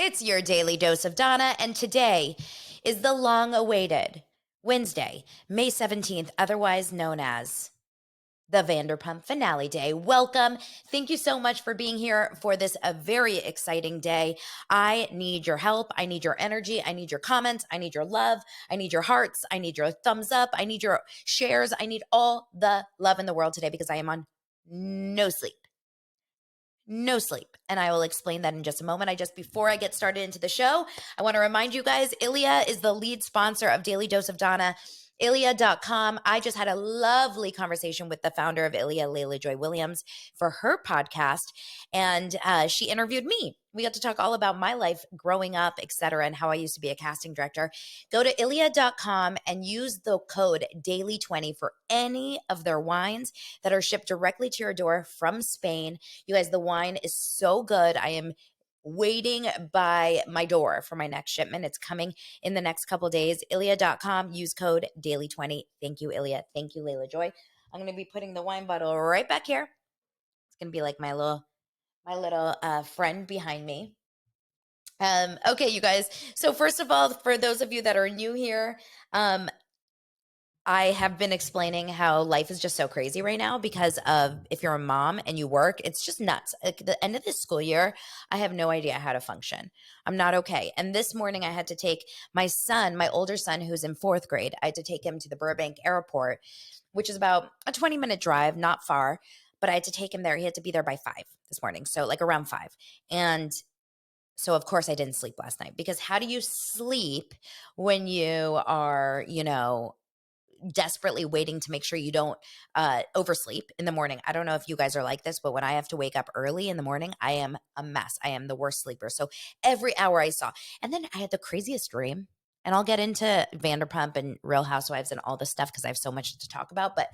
It's your daily dose of Donna, and today is the long-awaited Wednesday, May 17th, otherwise known as the Vanderpump Finale Day. Welcome. Thank you so much for being here for this a very exciting day. I need your help. I need your energy. I need your comments. I need your love. I need your hearts. I need your thumbs up. I need your shares. I need all the love in the world today because I am on no sleep. No sleep. And I will explain that in just a moment. Before I get started into the show, I want to remind you guys, Ilia is the lead sponsor of Daily Dose of Donna. Ilia.com. I just had a lovely conversation with the founder of Ilia, Layla Joy Williams, for her podcast. And she interviewed me. We got to talk all about my life growing up, etc., and how I used to be a casting director. Go to Ilia.com and use the code DAILY20 for any of their wines that are shipped directly to your door from Spain. You guys, the wine is so good. I am waiting by my door for my next shipment. It's coming in the next couple days. Ilia.com, use code DAILY20. Thank you, Ilia. Thank you, Layla Joy. I'm going to be putting the wine bottle right back here. It's going to be like my little friend behind me. Okay, you guys. So first of all, for those of you that are new here, I have been explaining how life is just so crazy right now because of if you're a mom and you work, it's just nuts. At the end of this school year, I have no idea how to function. I'm not okay. And this morning I had to take my son, my older son, who's in fourth grade, I had to take him to the Burbank airport, which is about a 20-minute drive, not far, but I had to take him there. He had to be there by 5 this morning. So like around 5. And so of course I didn't sleep last night because how do you sleep when you are, desperately waiting to make sure you don't oversleep in the morning? I don't know if you guys are like this, but when I have to wake up early in the morning, I am a mess. I am the worst sleeper. So every hour I saw, and then I had the craziest dream. And I'll get into Vanderpump and Real Housewives and all this stuff because I have so much to talk about. But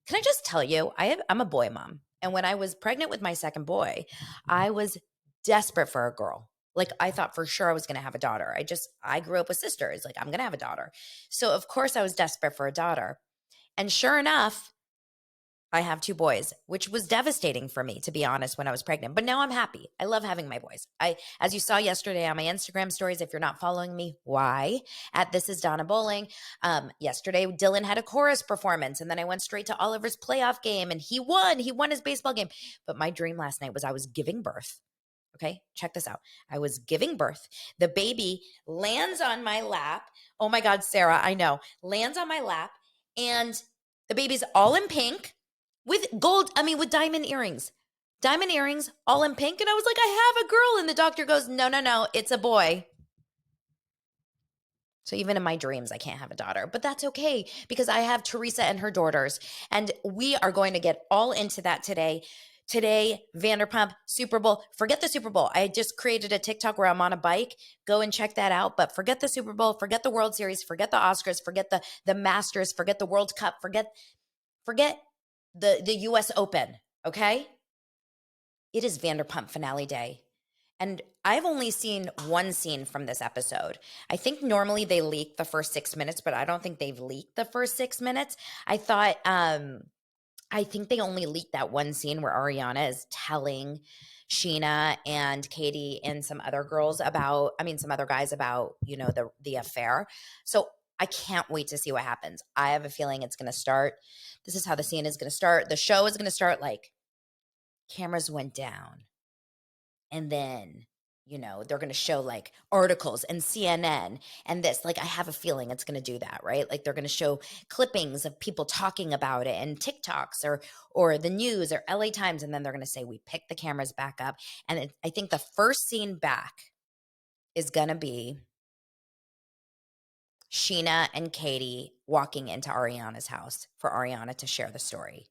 can I just tell you, I'm a boy mom. And when I was pregnant with my second boy, I was desperate for a girl. Like I thought for sure I was going to have a daughter. I grew up with sisters. Like I'm going to have a daughter. So of course I was desperate for a daughter. And sure enough, I have 2 boys, which was devastating for me, to be honest, when I was pregnant. But now I'm happy. I love having my boys. As you saw yesterday on my Instagram stories, if you're not following me, why? At This Is Donna Bowling. Yesterday, Dylan had a chorus performance, and then I went straight to Oliver's playoff game, and he won. He won his baseball game. But my dream last night was I was giving birth. Okay, check this out. I was giving birth. The baby lands on my lap. Oh my God, Sarah, I know. Lands on my lap, and the baby's all in pink with with diamond earrings. Diamond earrings, all in pink. And I was like, I have a girl. And the doctor goes, no, it's a boy. So even in my dreams, I can't have a daughter, but that's okay because I have Teresa and her daughters. And we are going to get all into that today. Today, Vanderpump, Super Bowl. Forget the Super Bowl. I just created a TikTok where I'm on a bike. Go and check that out. But forget the Super Bowl, forget the World Series, forget the Oscars, forget the Masters, forget the World Cup, forget the US Open, okay? It is Vanderpump Finale Day. And I've only seen one scene from this episode. I think normally they leak the first 6 minutes, but I don't think they've leaked the first 6 minutes. I think they only leaked that one scene where Ariana is telling Sheena and Katie and some other guys about, the affair. So I can't wait to see what happens. I have a feeling it's going to start. This is how the scene is going to start. The show is going to start like cameras went down. And then, they're going to show like articles and CNN and this. Like, I have a feeling it's going to do that, right? Like, they're going to show clippings of people talking about it and TikToks or the news or LA Times. And then they're going to say, we picked the cameras back up. And I think the first scene back is going to be Sheena and Katie walking into Ariana's house for Ariana to share the story.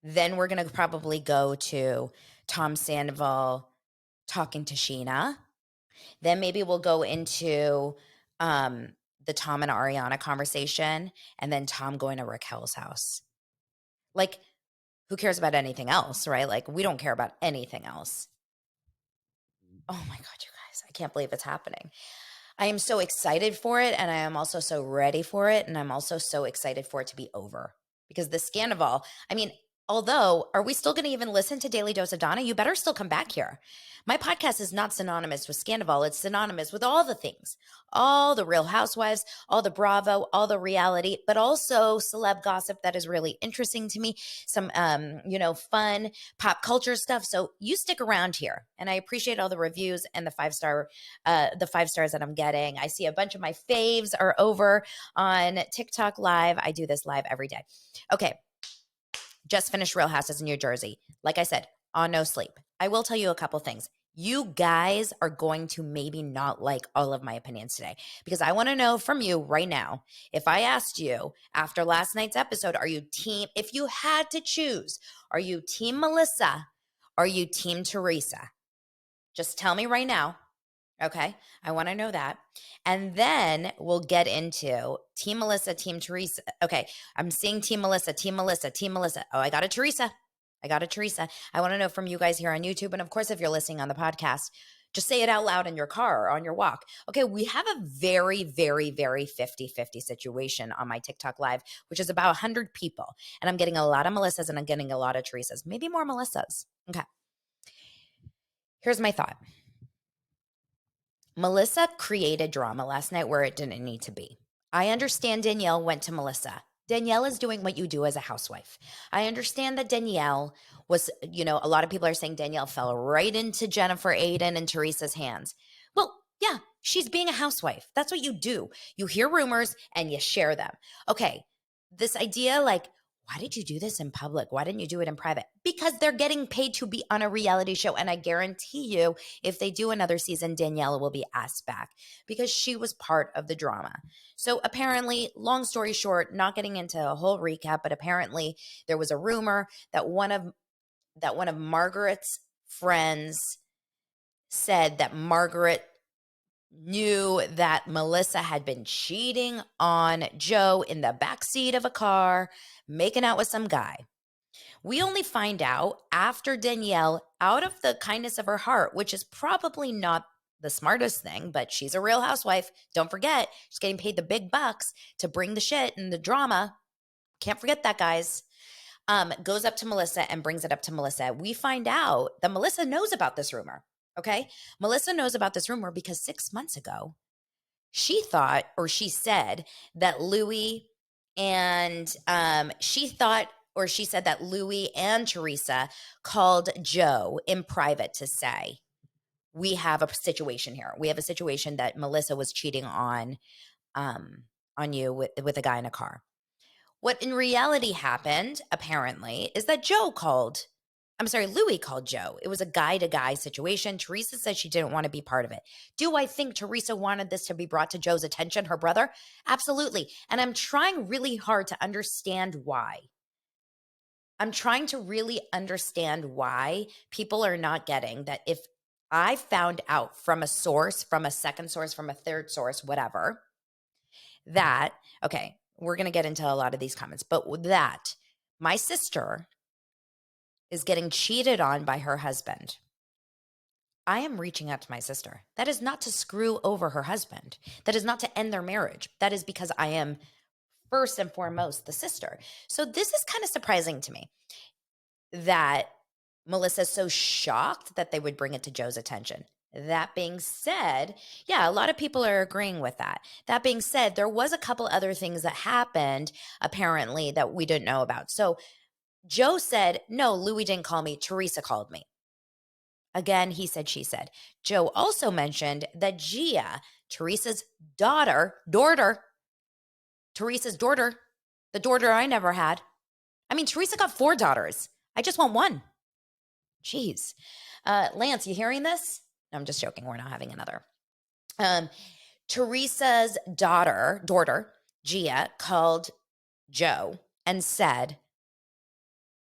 Then we're going to probably go to Tom Sandoval talking to Sheena. Then maybe we'll go into the Tom and Ariana conversation, and then Tom going to Raquel's house. Like, who cares about anything else, right? Like, we don't care about anything else. Oh my God, you guys, I can't believe it's happening. I am so excited for it, and I am also so ready for it, and I'm also so excited for it to be over. Because the Scandival, Although, are we still going to even listen to Daily Dose of Donna? You better still come back here. My podcast is not synonymous with Scandival. It's synonymous with all the things, all the Real Housewives, all the Bravo, all the reality, but also celeb gossip that is really interesting to me. Some, fun pop culture stuff. So you stick around here, and I appreciate all the reviews and the 5-star, the 5 stars that I'm getting. I see a bunch of my faves are over on TikTok Live. I do this live every day. Okay. Just finished Real Houses in New Jersey. Like I said, on no sleep. I will tell you a couple things. You guys are going to maybe not like all of my opinions today because I want to know from you right now. If I asked you after last night's episode, if you had to choose, are you team Melissa? Or are you team Teresa? Just tell me right now. Okay. I want to know that. And then we'll get into Team Melissa, Team Teresa. Okay. I'm seeing Team Melissa, Team Melissa, Team Melissa. Oh, I got a Teresa. I want to know from you guys here on YouTube. And of course, if you're listening on the podcast, just say it out loud in your car or on your walk. Okay. We have a very, very, very 50-50 situation on my TikTok Live, which is about 100 people. And I'm getting a lot of Melissas and I'm getting a lot of Teresas, maybe more Melissas. Okay. Here's my thought. Melissa created drama last night where it didn't need to be. I understand Danielle went to Melissa. Danielle is doing what you do as a housewife. I understand that Danielle was, a lot of people are saying Danielle fell right into Jennifer, Aiden, and Teresa's hands. Well, yeah, she's being a housewife. That's what you do. You hear rumors and you share them. Okay, this idea why did you do this in public? Why didn't you do it in private? Because they're getting paid to be on a reality show. And I guarantee you, if they do another season, Daniela will be asked back because she was part of the drama. So apparently, long story short, not getting into a whole recap, but apparently there was a rumor that one of Margaret's friends said that Margaret knew that Melissa had been cheating on Joe in the backseat of a car, making out with some guy. We only find out after Danielle, out of the kindness of her heart, which is probably not the smartest thing, but she's a Real Housewife. Don't forget, she's getting paid the big bucks to bring the shit and the drama. Can't forget that, guys. Goes up to Melissa and brings it up to Melissa. We find out that Melissa knows about this rumor. Okay. Melissa knows about this rumor because 6 months ago, she thought, or she said that Louis and she said that Louis and Teresa called Joe in private to say, we have a situation here. We have a situation that Melissa was cheating on you with a guy in a car. What in reality happened, apparently, is that Louis called Joe. It was a guy-to-guy situation. Teresa said she didn't want to be part of it. Do I think Teresa wanted this to be brought to Joe's attention, her brother? Absolutely. And I'm trying really hard to understand why. I'm trying to really understand why people are not getting that. If I found out from a source, from a second source, from a third source, whatever, that, okay, we're going to get into a lot of these comments, but that my sister is getting cheated on by her husband, I am reaching out to my sister. That is not to screw over her husband. That is not to end their marriage. That is because I am first and foremost the sister. So this is kind of surprising to me that Melissa's so shocked that they would bring it to Joe's attention. That being said, yeah, a lot of people are agreeing with that. That being said, there was a couple other things that happened apparently that we didn't know about. So Joe said, no, Louis didn't call me. Teresa called me. Again, he said, she said. Joe also mentioned that Gia, Teresa's Teresa's daughter, the daughter I never had. I mean, Teresa got 4 daughters. I just want 1. Jeez. Lance, you hearing this? No, I'm just joking. We're not having another. Teresa's daughter, Gia, called Joe and said,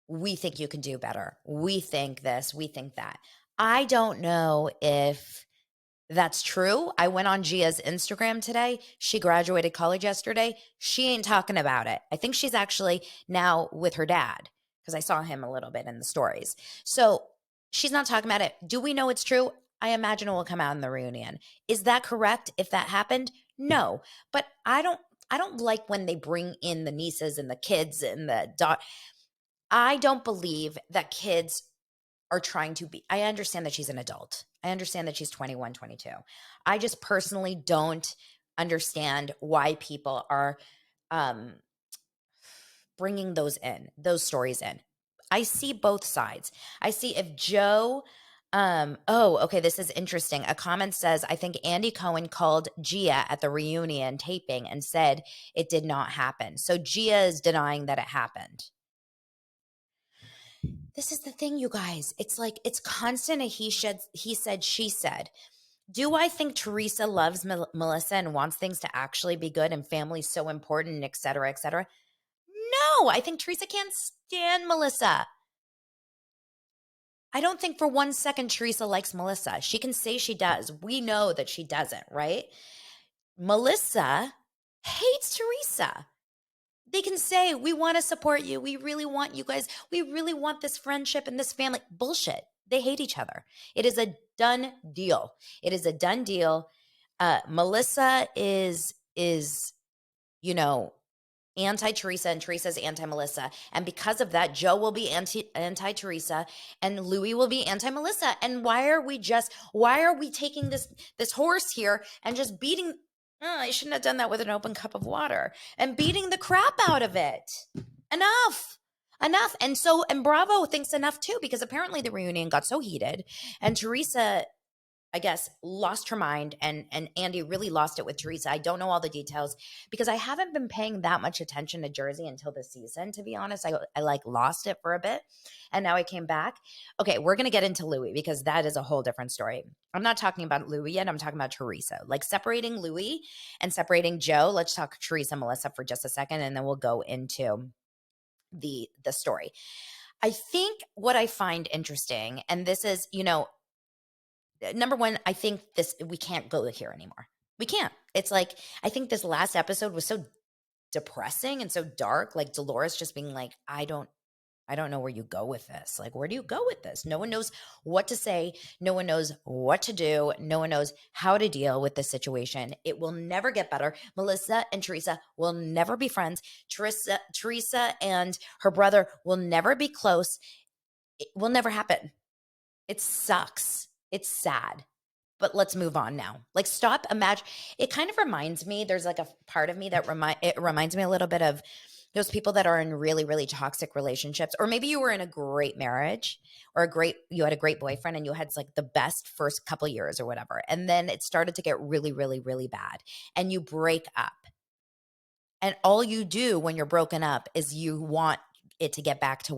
we think you can do better. We think this, we think that. I don't know if that's true. I went on Gia's Instagram today. She graduated college yesterday. She ain't talking about it. I think she's actually now with her dad because I saw him a little bit in the stories. So she's not talking about it. Do we know it's true? I imagine it will come out in the reunion. Is that correct if that happened? No. But I don't like when they bring in the nieces and the kids and the I don't believe that kids are trying to be. I understand that she's an adult. I understand that she's 21, 22. I just personally don't understand why people are um, bringing those stories in. I see both sides. I see if Joe, okay, this is interesting. A comment says, I think Andy Cohen called Gia at the reunion taping and said it did not happen. So Gia is denying that it happened. This is the thing, you guys. It's like, it's constant a he said, she said. Do I think Teresa loves Melissa and wants things to actually be good and family's so important, et cetera, et cetera? No, I think Teresa can't stand Melissa. I don't think for 1 second Teresa likes Melissa. She can say she does. We know that she doesn't, right? Melissa hates Teresa. They can say, we want to support you. We really want you guys. We really want this friendship and this family. Bullshit. They hate each other. It is a done deal. It is a done deal. Melissa is, you know, anti-Teresa and Teresa's anti-Melissa. And because of that, Joe will be anti-Teresa and Louis will be anti-Melissa. And why are we taking this horse here and just beating, I shouldn't have done that with an open cup of water and beating the crap out of it. Enough. And Bravo thinks enough too, because apparently the reunion got so heated and Teresa, I guess, lost her mind and Andy really lost it with Teresa. I don't know all the details because I haven't been paying that much attention to Jersey until this season, to be honest. I like lost it for a bit and now I came back. Okay, we're going to get into Louis because that is a whole different story. I'm not talking about Louis yet. I'm talking about Teresa. Like separating Louis and separating Joe. Let's talk Teresa and Melissa for just a second and then we'll go into the story. I think what I find interesting, and this is, number one, I think we can't go here anymore. We can't. It's like, I think this last episode was so depressing and so dark. Like Dolores just being like, I don't know where you go with this. Like, where do you go with this? No one knows what to say. No one knows what to do. No one knows how to deal with this situation. It will never get better. Melissa and Teresa will never be friends. Teresa and her brother will never be close. It will never happen. It sucks. It's sad. But let's move on now. Like, stop. Imagine. It kind of reminds me. There's like a part of me that reminds me a little bit of those people that are in really, really toxic relationships, or maybe you were in a great marriage, or you had a great boyfriend, and you had like the best first couple years or whatever, and then it started to get really, really, really bad, and you break up, and all you do when you're broken up is you want it to get back to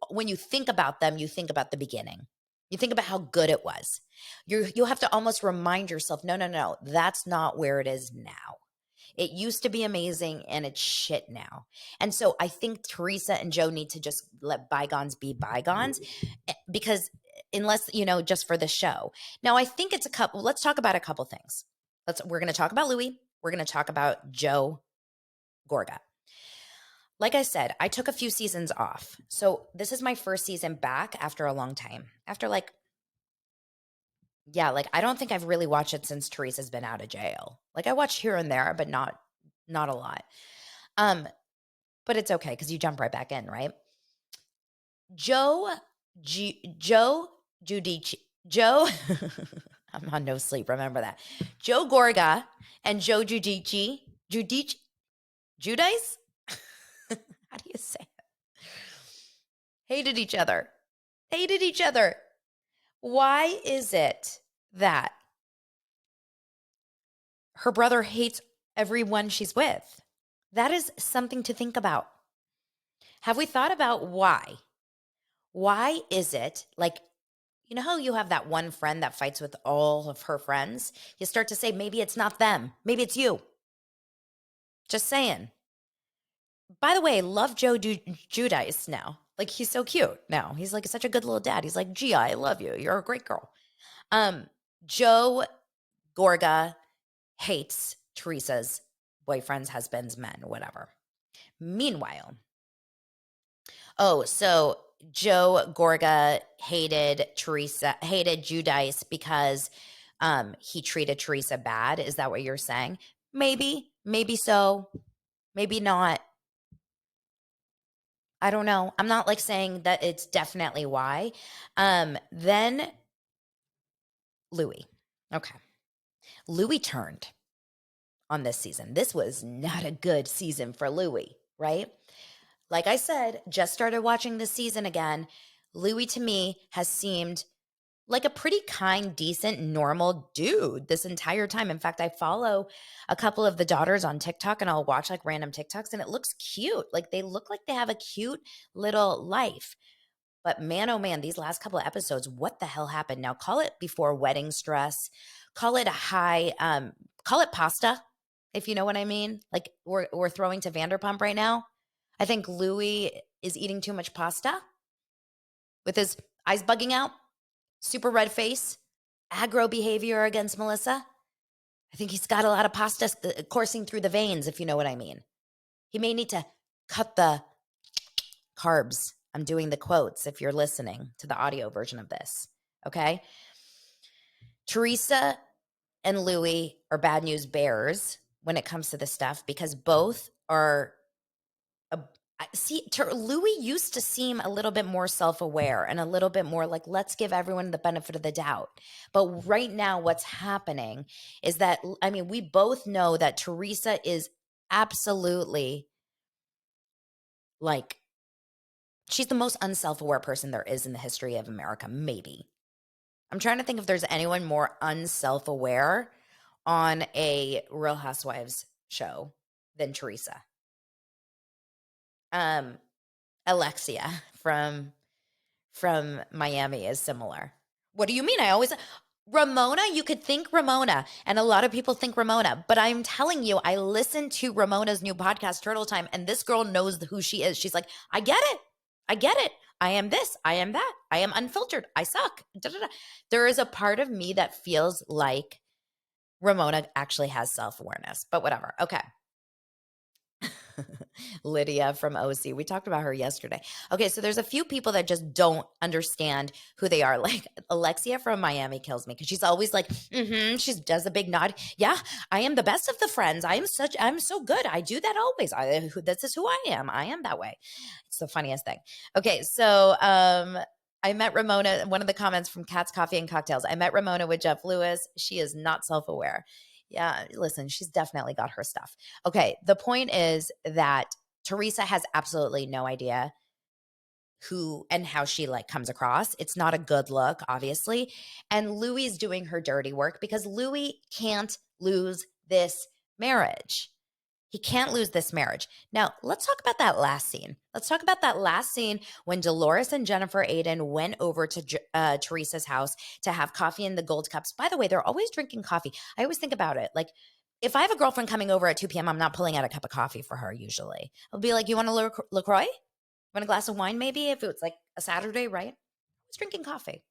when you think about them, you think about the beginning. You think about how good it was. You'll have to almost remind yourself, no, that's not where it is now. It used to be amazing and it's shit now. And so I think Teresa and Joe need to just let bygones be bygones because unless, just for the show. Now, I think let's talk about a couple things. We're going to talk about Louis. We're going to talk about Joe Gorga. Like I said, I took a few seasons off. So this is my first season back after a long time. After I don't think I've really watched it since Teresa's been out of jail. Like I watched here and there, but not a lot. But it's okay because you jump right back in, right? Giudice, I'm on no sleep, remember that. Joe Gorga and Joe Giudice, Giudice? How do you say it? Hated each other. Why is it that her brother hates everyone she's with? That is something to think about. Have we thought about why? Why is it like, how you have that one friend that fights with all of her friends? You start to say, maybe it's not them. Maybe it's you. Just saying. By the way, love Joe Giudice now. Like, he's so cute now. He's like such a good little dad. He's like, Gia, I love you. You're a great girl. Joe Gorga hates Teresa's boyfriends, husbands, men, whatever. Meanwhile, so Joe Gorga hated Giudice because he treated Teresa bad. Is that what you're saying? Maybe so, maybe not. I don't know. I'm not like saying that it's definitely why. Then Louis. Okay. Louis turned on this season. This was not a good season for Louis, right? Like I said, just started watching this season again. Louis to me has seemed like a pretty kind, decent, normal dude this entire time. In fact, I follow a couple of the daughters on TikTok and I'll watch like random TikToks and it looks cute. Like they look like they have a cute little life. But man, oh man, these last couple of episodes, what the hell happened? Now, call it before wedding stress, call it a high, call it pasta, if you know what I mean. Like we're throwing to Vanderpump right now. I think Louis is eating too much pasta with his eyes bugging out, super red face, aggro behavior against Melissa. I think he's got a lot of pasta coursing through the veins, if you know what I mean. He may need to cut the carbs. I'm doing the quotes if you're listening to the audio version of this. Okay. Teresa and Louis are bad news bears when it comes to this stuff because both are. Louis used to seem a little bit more self-aware and a little bit more like, let's give everyone the benefit of the doubt. But right now, what's happening is that, I mean, we both know that Teresa is absolutely like, she's the most unself-aware person there is in the history of America, maybe. I'm trying to think if there's anyone more unself-aware on a Real Housewives show than Teresa. Alexia from Miami is similar. What do you mean? Ramona, you could think Ramona, and a lot of people think Ramona, but I'm telling you, I listened to Ramona's new podcast, Turtle Time, and this girl knows who she is. She's like, I get it. I get it. I am this. I am that. I am unfiltered. I suck. Da, da, da. There is a part of me that feels like Ramona actually has self-awareness, but whatever. Okay. Lydia from OC. We talked about her yesterday. Okay, so there's a few people that just don't understand who they are. Like Alexia from Miami kills me because she's always like, she does a big nod. Yeah, I am the best of the friends. I'm so good. I do that always. This is who I am. I am that way. It's the funniest thing. Okay, so I met Ramona, one of the comments from Cat's Coffee and Cocktails. I met Ramona with Jeff Lewis. She is not self-aware. Yeah, listen, she's definitely got her stuff. Okay, the point is that Teresa has absolutely no idea who and how she like comes across. It's not a good look, obviously. And Louis is doing her dirty work because Louis can't lose this marriage. He can't lose this marriage. Now, let's talk about that last scene. Let's talk about that last scene when Dolores and Jennifer Aiden went over to Teresa's house to have coffee in the gold cups. By the way, they're always drinking coffee. I always think about it. Like, if I have a girlfriend coming over at 2 p.m., I'm not pulling out a cup of coffee for her usually. I'll be like, you want a LaCroix? Want a glass of wine maybe? If it's like a Saturday, right? I was drinking coffee.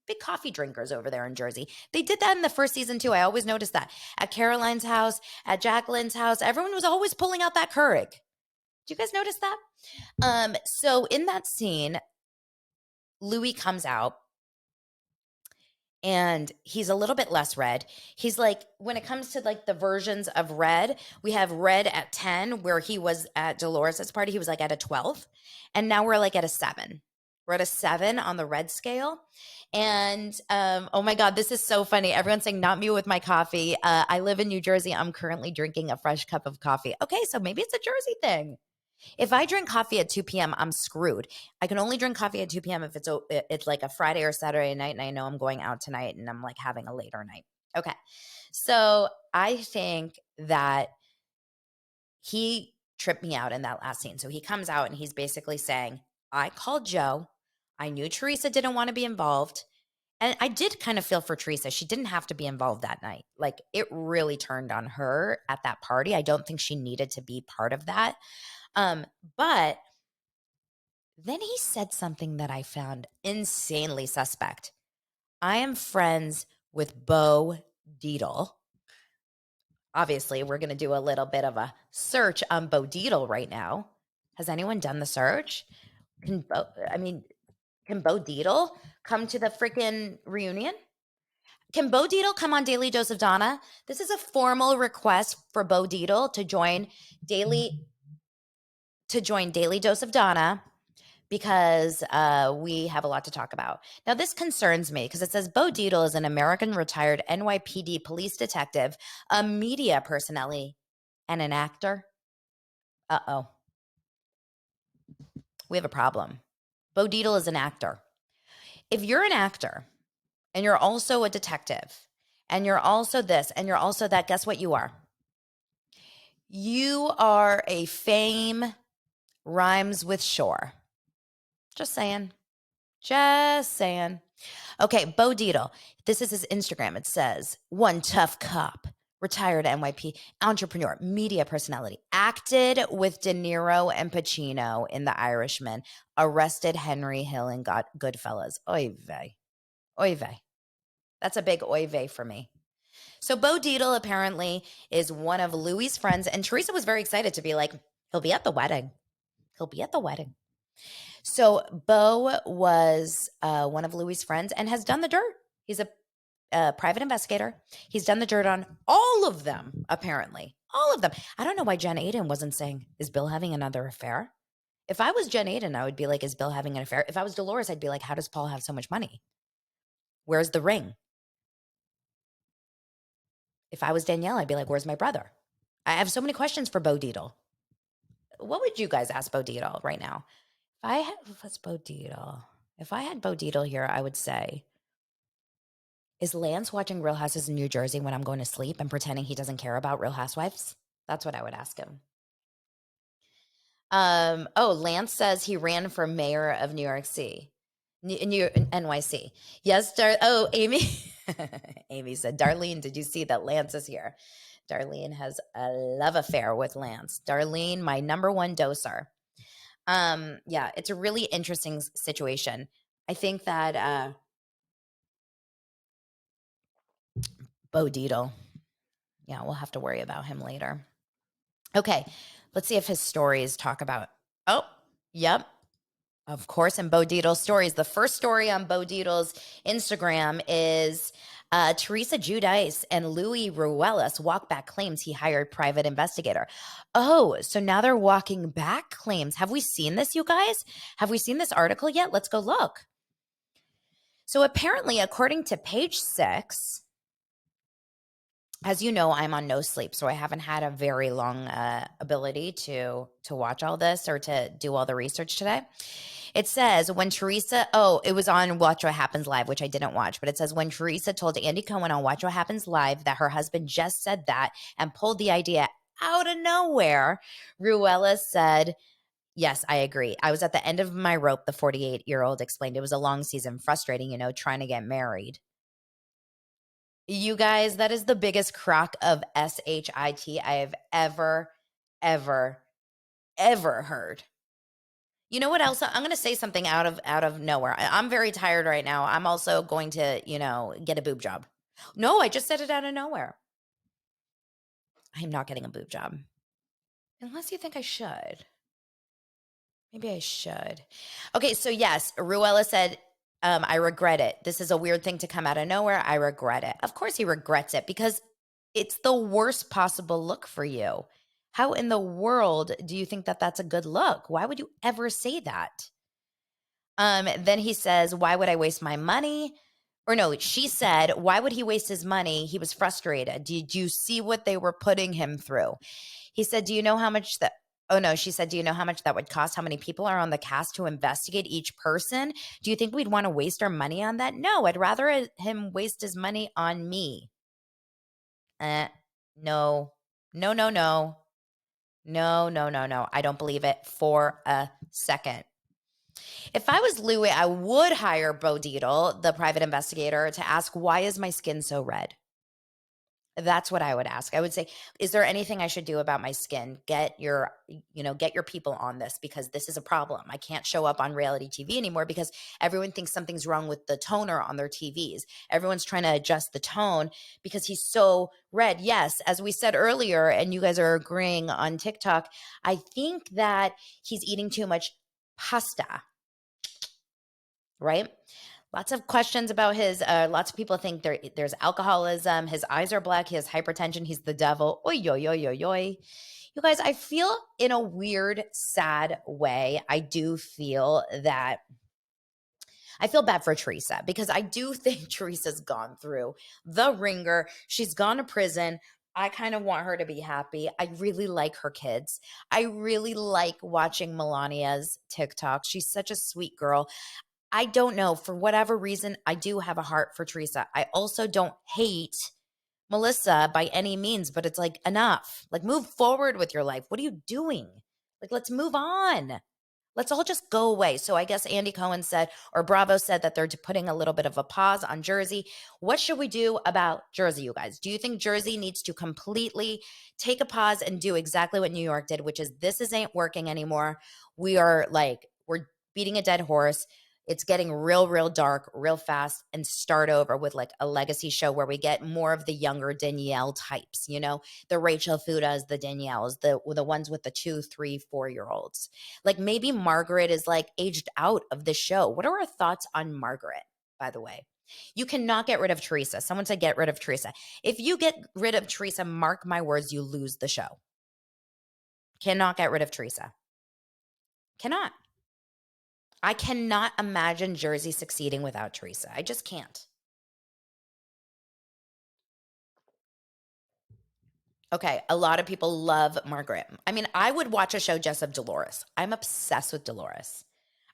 Big coffee drinkers over there in Jersey. They did that in the first season too. I always noticed that. At Caroline's house, at Jacqueline's house, everyone was always pulling out that Keurig. Do you guys notice that? So in that scene, Louis comes out and he's a little bit less red. He's like, when it comes to like the versions of red, we have red at 10, where he was at Dolores' party. He was like at a 12. And now we're like at a 7. We're at a 7 on the red scale. And oh my God, this is so funny. Everyone's saying, not me with my coffee. I live in New Jersey. I'm currently drinking a fresh cup of coffee. Okay, so maybe it's a Jersey thing. If I drink coffee at 2 p.m., I'm screwed. I can only drink coffee at 2 p.m. if it's like a Friday or Saturday night and I know I'm going out tonight and I'm like having a later night. Okay. So I think that he tripped me out in that last scene. So he comes out and he's basically saying, I called Joe. I knew Teresa didn't want to be involved. And I did kind of feel for Teresa. She didn't have to be involved that night. Like it really turned on her at that party. I don't think she needed to be part of that. But then he said something that I found insanely suspect. I am friends with Bo Dietl. Obviously, we're going to do a little bit of a search on Bo Dietl right now. Has anyone done the search? Can Bo Dietl come to the freaking reunion? Can Bo Dietl come on Daily Dose of Donna? This is a formal request for Bo Dietl to join Daily Dose of Donna because we have a lot to talk about. Now, this concerns me because it says Bo Dietl is an American retired NYPD police detective, a media personality, and an actor. Uh-oh. We have a problem. Bo Dietl is an actor. If you're an actor and you're also a detective and you're also this and you're also that, guess what you are? You are a fame rhymes with shore. Just saying. Just saying. Okay, Bo Dietl. This is his Instagram. It says, one tough cop, retired NYP entrepreneur, media personality, acted with De Niro and Pacino in The Irishman, arrested Henry Hill in Goodfellas. Oy vey. Oy vey. That's a big oy vey for me. So Bo Dietl apparently is one of Louis' friends, and Teresa was very excited to be like, he'll be at the wedding. He'll be at the wedding. So Bo was one of Louis' friends and has done the dirt. He's a private investigator. He's done the dirt on all of them, apparently. All of them. I don't know why Jen Aiden wasn't saying, is Bill having another affair? If I was Jen Aiden, I would be like, is Bill having an affair? If I was Dolores, I'd be like, how does Paul have so much money? Where's the ring? If I was Danielle, I'd be like, where's my brother? I have so many questions for Bo Dietl. What would you guys ask Bo Dietl right now? What's Bo Dietl? If I had Bo Dietl here, I would say, is Lance watching Real Houses in New Jersey when I'm going to sleep and pretending he doesn't care about Real Housewives? That's what I would ask him. Lance says he ran for mayor of New York City. NYC. Yes, Amy. Amy said, Darlene, did you see that Lance is here? Darlene has a love affair with Lance. Darlene, my number one doser. Yeah, it's a really interesting situation. I think that Bo Dietl, yeah, we'll have to worry about him later. Okay, let's see if his stories talk about. Oh, yep. Of course, in Bo Dietl's stories. The first story on Bo Dietl's Instagram is Teresa Giudice and Louis Ruelas walk back claims he hired private investigator. Oh, so now they're walking back claims. Have we seen this, you guys? Have we seen this article yet? Let's go look. So apparently, according to page 6, as you know, I'm on no sleep, so I haven't had a very long ability to watch all this or to do all the research today. It says when Teresa, it was on Watch What Happens Live, which I didn't watch, but it says when Teresa told Andy Cohen on Watch What Happens Live that her husband just said that and pulled the idea out of nowhere, Ruelas said, yes, I agree. I was at the end of my rope, the 48-year-old explained. It was a long season, frustrating, trying to get married. You guys, that is the biggest crock of shit I have ever heard. You know what else? I'm going to say something out of nowhere. I'm very tired right now. I'm also going to, get a boob job. No, I just said it out of nowhere. I'm not getting a boob job. Unless you think I should. Maybe I should. Okay, so yes, Ruella said, I regret it. This is a weird thing to come out of nowhere. I regret it. Of course he regrets it because it's the worst possible look for you. How in the world do you think that that's a good look? Why would you ever say that? Then he says, why would I waste my money? Or no, she said, why would he waste his money? He was frustrated. Did you see what they were putting him through? He said, do you know how much that? Oh no, she said, do you know how much that would cost? How many people are on the cast to investigate each person? Do you think we'd want to waste our money on that? No, I'd rather him waste his money on me. No. No. No. I don't believe it for a second. If I was Louis, I would hire Bo Dietl, the private investigator, to ask, why is my skin so red? That's what I would ask. I would say, is there anything I should do about my skin? Get your people on this because this is a problem. I can't show up on reality TV anymore because everyone thinks something's wrong with the toner on their TVs. Everyone's trying to adjust the tone because he's so red. Yes, as we said earlier, and you guys are agreeing on TikTok, I think that he's eating too much pasta, right? Lots of questions about his, lots of people think there's alcoholism. His eyes are black. He has hypertension. He's the devil. Oy, oy, oy, oy, oy. You guys, I feel in a weird, sad way, I do feel that I feel bad for Teresa because I do think Teresa's gone through the ringer. She's gone to prison. I kind of want her to be happy. I really like her kids. I really like watching Melania's TikTok. She's such a sweet girl. I don't know. For whatever reason, I do have a heart for Teresa. I also don't hate Melissa by any means, but it's like enough. Like, move forward with your life. What are you doing? Like, let's move on. Let's all just go away. So I guess Andy Cohen said, or Bravo said, that they're putting a little bit of a pause on Jersey. What should we do about Jersey, you guys? Do you think Jersey needs to completely take a pause and do exactly what New York did, which is this isn't working anymore? We're beating a dead horse. It's getting real, real dark, real fast, and start over with like a legacy show where we get more of the younger Danielle types, the Rachel Fudas, the Danielles, the ones with the 2, 3, 4 year olds. Like maybe Margaret is like aged out of the show. What are our thoughts on Margaret, by the way? You cannot get rid of Teresa. Someone said get rid of Teresa. If you get rid of Teresa, mark my words, you lose the show. Cannot get rid of Teresa. Cannot. I cannot imagine Jersey succeeding without Teresa. I just can't. Okay, a lot of people love Margaret. I mean, I would watch a show just of Dolores. I'm obsessed with Dolores.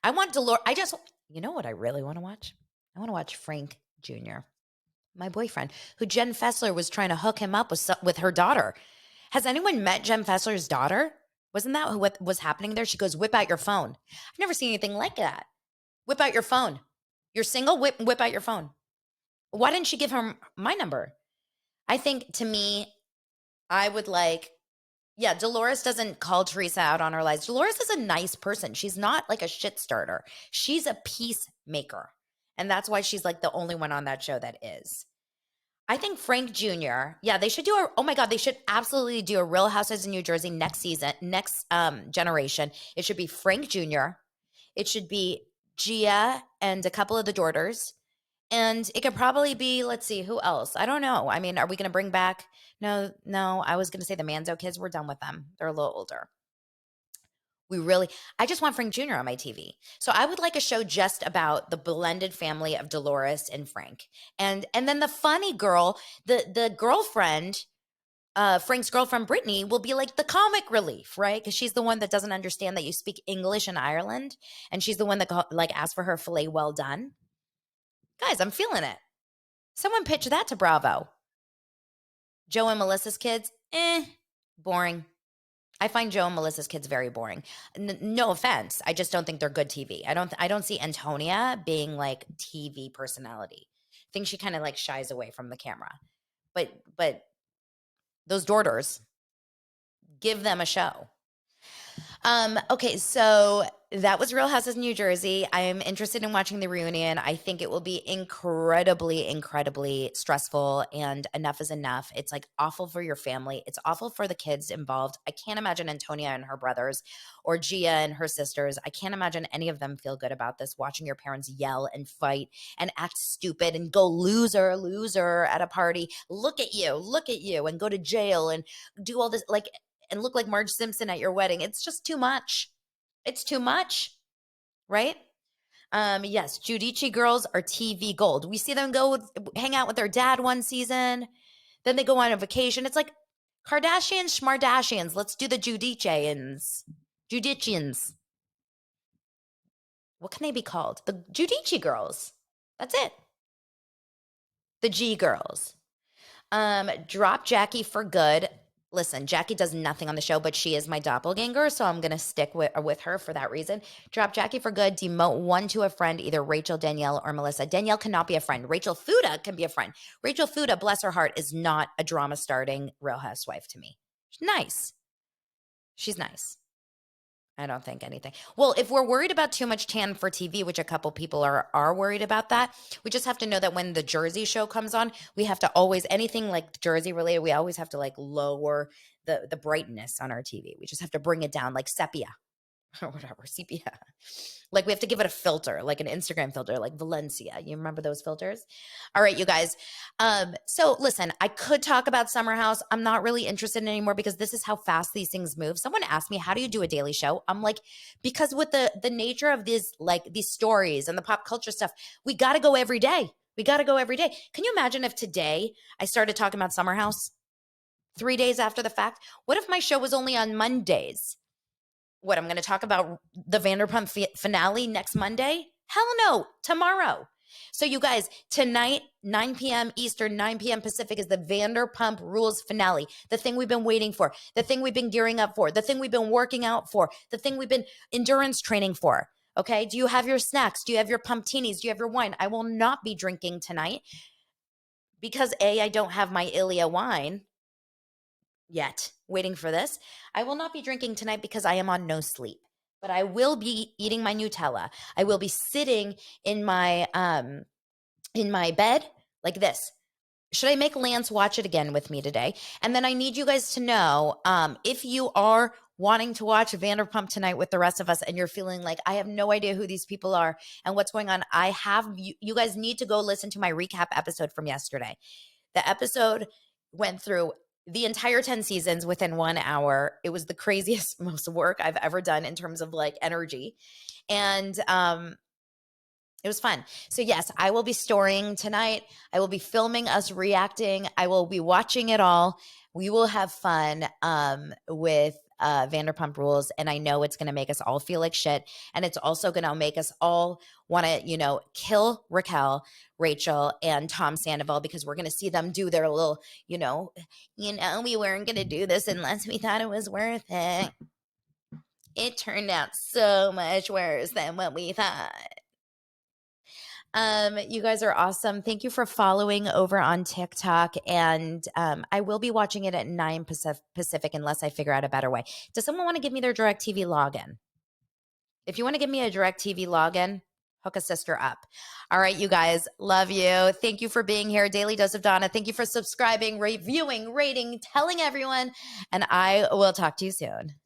I want Dolores. You know what I really want to watch? I want to watch Frank Jr., my boyfriend, who Jen Fessler was trying to hook him up with her daughter. Has anyone met Jen Fessler's daughter? Wasn't that what was happening there? She goes, whip out your phone. I've never seen anything like that. Whip out your phone. You're single, whip out your phone. Why didn't she give her my number? I think, to me, I would Dolores doesn't call Teresa out on her lies. Dolores is a nice person. She's not like a shit starter. She's a peacemaker. And that's why she's like the only one on that show that is. I think Frank Jr., they should oh my God, they should absolutely do a Real Housewives in New Jersey next season, next generation. It should be Frank Jr., it should be Gia and a couple of the daughters. And it could probably be, let's see, who else? I don't know. I mean, are we going to bring back? No, I was going to say the Manzo kids. We're done with them. They're a little older. I just want Frank Jr. on my TV. So I would like a show just about the blended family of Dolores and Frank. And then the funny girl, the girlfriend, Frank's girlfriend, Brittany, will be like the comic relief, right? Because she's the one that doesn't understand that you speak English in Ireland. And she's the one that asked for her filet well done. Guys, I'm feeling it. Someone pitch that to Bravo. Joe and Melissa's kids, boring. I find Joe and Melissa's kids very boring. No offense. I just don't think they're good TV. I don't see Antonia being like TV personality. I think she kind of like shies away from the camera. But those daughters, give them a show. Okay, so that was Real Houses New Jersey. I am interested in watching the reunion. I think it will be incredibly, incredibly stressful, and enough is enough. It's like awful for your family. It's awful for the kids involved. I can't imagine Antonia and her brothers or Gia and her sisters. I can't imagine any of them feel good about this, watching your parents yell and fight and act stupid and go loser, loser at a party. Look at you, and go to jail and do all this and look like Marge Simpson at your wedding. It's just too much. It's too much, right? Yes, Giudice girls are TV gold. We see them hang out with their dad one season. Then they go on a vacation. It's like Kardashians, Schmardashians. Let's do the Giudiceans. What can they be called? The Giudice girls. That's it. The G girls. Drop Jackie for good. Listen, Jackie does nothing on the show, but she is my doppelganger, so I'm going to stick with her for that reason. Drop Jackie for good. Demote one to a friend, either Rachel, Danielle, or Melissa. Danielle cannot be a friend. Rachel Fuda can be a friend. Rachel Fuda, bless her heart, is not a drama-starting Real Housewife to me. She's nice. She's nice. I don't think anything. Well, if we're worried about too much tan for TV, which a couple people are worried about that, we just have to know that when the Jersey show comes on, we have to always, anything like Jersey related, we always have to like lower the brightness on our TV. We just have to bring it down like sepia. or whatever, sepia. Like we have to give it a filter, like an Instagram filter, like Valencia. You remember those filters? All right, you guys. So listen, I could talk about Summer House. I'm not really interested in anymore because this is how fast these things move. Someone asked me, how do you do a daily show? I'm like, because with the nature of these, like these stories and the pop culture stuff, we got to go every day. We got to go every day. Can you imagine if today I started talking about Summer House 3 days after the fact? What if my show was only on Mondays? What, I'm going to talk about the Vanderpump finale next Monday? Hell no, tomorrow. So you guys, tonight, 9 p.m. Eastern, 9 p.m. Pacific is the Vanderpump Rules Finale, the thing we've been waiting for, the thing we've been gearing up for, the thing we've been working out for, the thing we've been endurance training for. Okay, do you have your snacks? Do you have your pumptinis? Do you have your wine? I will not be drinking tonight because A, I don't have my Ilia wine yet, waiting for this. I will not be drinking tonight because I am on no sleep, but I will be eating my Nutella. I will be sitting in my bed like this. Should I make Lance watch it again with me today? And then I need you guys to know, if you are wanting to watch Vanderpump tonight with the rest of us and you're feeling like I have no idea who these people are and what's going on, you guys need to go listen to my recap episode from yesterday. The episode went through the entire 10 seasons within 1 hour. It was the craziest, most work I've ever done in terms of like energy. And it was fun. So yes, I will be storying tonight. I will be filming us reacting. I will be watching it all. We will have fun with Vanderpump Rules. And I know it's going to make us all feel like shit. And it's also going to make us all want to, kill Raquel, Rachel, and Tom Sandoval, because we're going to see them do their little, we weren't going to do this unless we thought it was worth it. It turned out so much worse than what we thought. You guys are awesome. Thank you for following over on TikTok. And I will be watching it at 9 Pacific unless I figure out a better way. Does someone want to give me their DirecTV login? If you want to give me a DirecTV login, hook a sister up. All right, you guys, love you. Thank you for being here. Daily Dose of Donna. Thank you for subscribing, reviewing, rating, telling everyone. And I will talk to you soon.